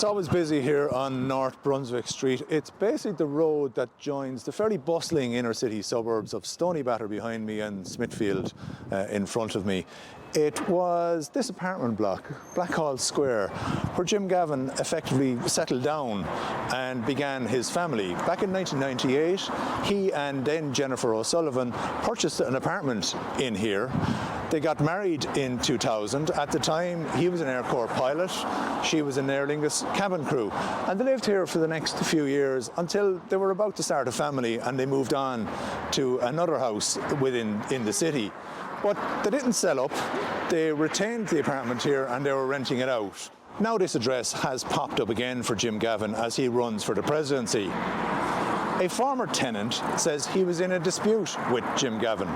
It's always busy here on North Brunswick Street. It's basically the road that joins the fairly bustling inner city suburbs of Stoneybatter behind me and Smithfield in front of me. It was this apartment block, Blackhall Square, where Jim Gavin effectively settled down and began his family. Back in 1998, he and then Jennifer O'Sullivan purchased an apartment in here. They got married in 2000. At the time, he was an Air Corps pilot, she was an Aer Lingus cabin crew, and they lived here for the next few years until they were about to start a family and they moved on to another house in the city. But they didn't sell up, they retained the apartment here and they were renting it out. Now this address has popped up again for Jim Gavin as he runs for the presidency. A former tenant says he was in a dispute with Jim Gavin.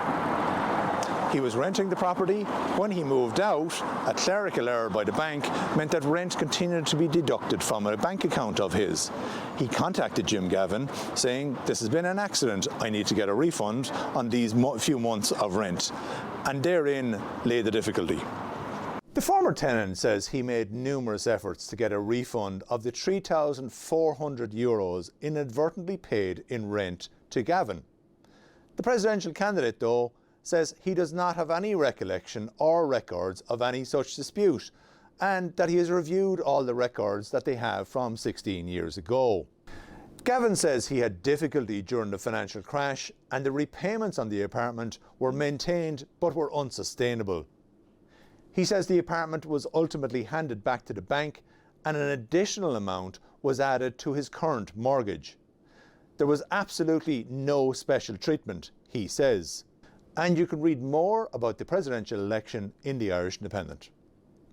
He was renting the property. When he moved out, a clerical error by the bank meant that rent continued to be deducted from a bank account of his. He contacted Jim Gavin saying, "This has been an accident, I need to get a refund on these few months of rent." And therein lay the difficulty. The former tenant says he made numerous efforts to get a refund of the €3,400 inadvertently paid in rent to Gavin. The presidential candidate, though, says he does not have any recollection or records of any such dispute, and that he has reviewed all the records that they have from 16 years ago. Gavin says he had difficulty during the financial crash and the repayments on the apartment were maintained but were unsustainable. He says the apartment was ultimately handed back to the bank and an additional amount was added to his current mortgage. There was absolutely no special treatment, he says. And you can read more about the presidential election in the Irish Independent.